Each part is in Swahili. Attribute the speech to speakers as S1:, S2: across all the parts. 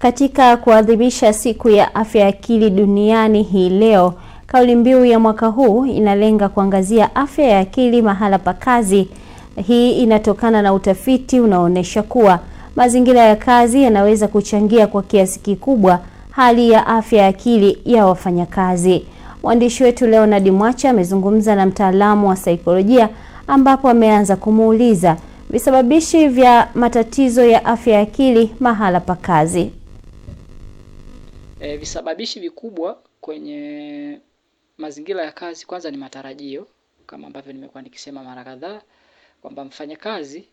S1: Katika kuadhimisha siku ya afya ya akili duniani hii leo, kauli mbiu ya mwaka huu inalenga kuangazia afya ya akili mahala pa kazi. Hii inatokana na utafiti unaoonyesha kuwa mazingira ya kazi yanaweza kuchangia kwa kiasi kikubwa hali ya afya ya akili ya wafanyakazi. Mwandishi wetu Leonard Mwacha amezungumza na mtaalamu wa saikolojia ambapo ameanza kumuuliza visababishi vya matatizo ya afya ya akili mahala pa kazi.
S2: Visababishi vikubwa kwenye mazingira ya kazi kwanza ni matarajio, kama ambavyo nimekuwa nikisema mara kadhaa kwamba mfanyakazi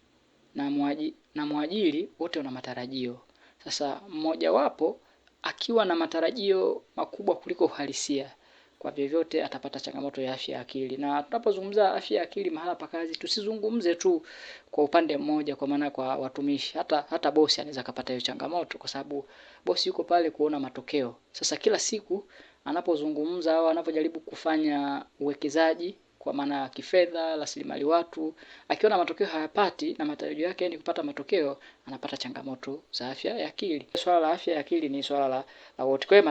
S2: na mwajiri wote wana matarajio. Sasa mmoja wapo akiwa na matarajio makubwa kuliko uhalisia, kwa vyovyote atapata changamoto ya afya ya akili. Na tunapozungumza afya ya akili mahala pa kazi, tusizungumze tu kwa upande mmoja, kwa maana kwa watumishi. Hata bosi anaweza kupata hiyo changamoto, kwa sababu bosi yuko pale kuona matokeo. Sasa kila siku anapozungumza au anapojaribu kufanya uwekezaji kwa maana kifedha, rasilimali watu, akiona matokeo hayapati na matarajio yake ni kupata matokeo, anapata changamoto za afya ya akili. Swala la afya ya akili ni swala la wote. Kwa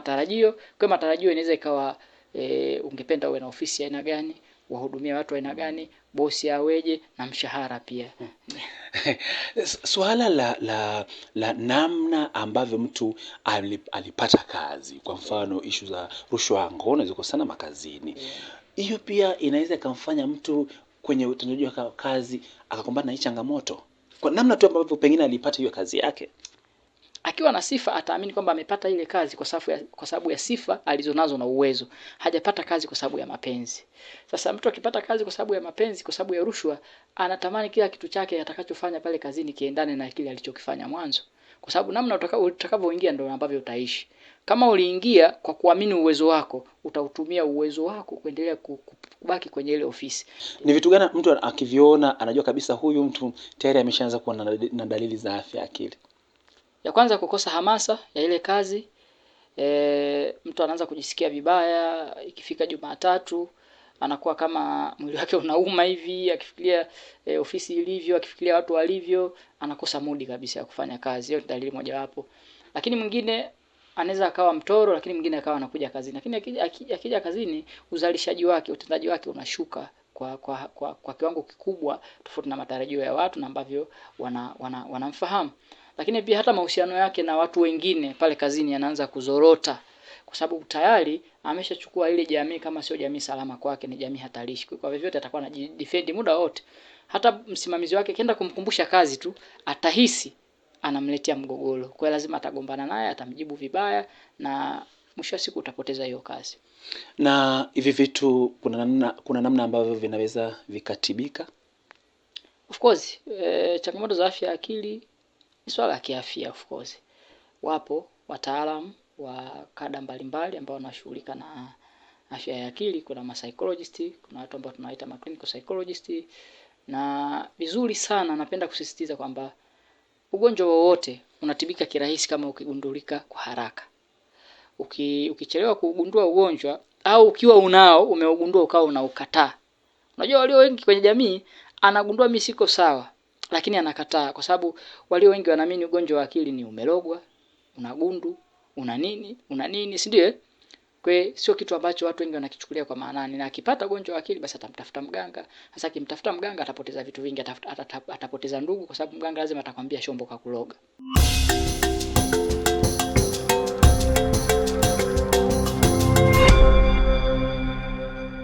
S2: matarajio inaweza ikawa ungependa uwe na ofisi ya aina gani, wahudumia watu wa aina gani, bosi aweje, na mshahara pia.
S3: Swala la namna ambavyo mtu alipata kazi, kwa mfano issue za rushwa, ngono ziko sana makazini. Hiyo pia inaweza kumfanya mtu kwenye utendaji wa kazi akakumbana na hii changamoto, kwa namna tu ambavyo pengine alipata hiyo kazi yake.
S2: Akiwa na sifa ataamini kwamba amepata ile kazi kwa sababu ya sifa alizonazo na uwezo. Hajapata kazi kwa sababu ya mapenzi. Sasa mtu akipata kazi kwa sababu ya mapenzi, kwa sababu ya rushwa, anatamani kila kitu chake atakachofanya pale kazini kiendane na kile alichokifanya mwanzo. Kwa sababu namna utakavyoingia ndio ambavyo utaishi. Kama uliingia kwa kuamini uwezo wako, utautumia uwezo wako kuendelea kubaki kwenye ile ofisi.
S3: Ni vitu gani mtu akiviona anajua kabisa huyu mtu tayari ameshaanza kuwa na dalili za afya ya akili?
S2: Ya kwanza, kukosa hamasa ya ile kazi. Mtu anaanza kujisikia vibaya ikifika Jumatatu, anakuwa kama mwili wake unauma hivi, akifikiria ofisi ilivyo, akifikiria watu walivyo, anakosa mudi kabisa ya kufanya kazi. Hiyo ni dalili moja wapo. Lakini mwingine anaweza akawa mtoro, lakini mwingine akawa anakuja kazini. Lakini akija kazini, uzalishaji wake, utendaji wake unashuka kwa kiwango kikubwa, tofauti na matarajio ya watu na ambavyo wanamfahamu. Lakini pia hata mahusiano yake na watu wengine pale kazini yanaanza kuzorota, kwa sababu tayari ameshachukua ile jamii kama sio jamii salama kwake, ni jamii hatarishi. Kwa hivyo atakuwa anajidefend muda wote. Hata msimamizi wake akienda kumkumbusha kazi tu, atahisi anamletea mgogoro. Kwa hiyo lazima atagombana naye, atamjibu vibaya, na mwisho wa siku utapoteza hiyo kazi.
S3: Na hivi vitu kuna namna ambavyo vinaweza vikatibika?
S2: Of course, changamoto za afya ya akili ni swala la kiafya. Of course, wapo wataalamu wa kada mbalimbali ambao wanashughulika na afya ya akili. Kuna psychologist, kuna watu ambao tunaita clinical psychologist. Na vizuri sana napenda kusisitiza kwamba ugonjwa wowote unatibika kirahisi kama ukigundulika kwa haraka. Ukichelewa kugundua ugonjwa, au ukiwa umeugundua ukawa unaukataa. Unajua walio wengi kwenye jamii anagundua mimi siko sawa, lakini anakataa kwa sababu walio wengi wanaamini ugonjwa wa akili ni umelogwa, unagundu, una nini, si ndio? Kwa hiyo sio kitu ambacho watu wengi wanakichukulia kwa maanani, na akipata ugonjwa wa akili basi atamtafuta mganga. Sasa akimtafuta mganga atapoteza vitu vingi, atapoteza ndugu, kwa sababu mganga lazima atakwambia shombo kakuloga.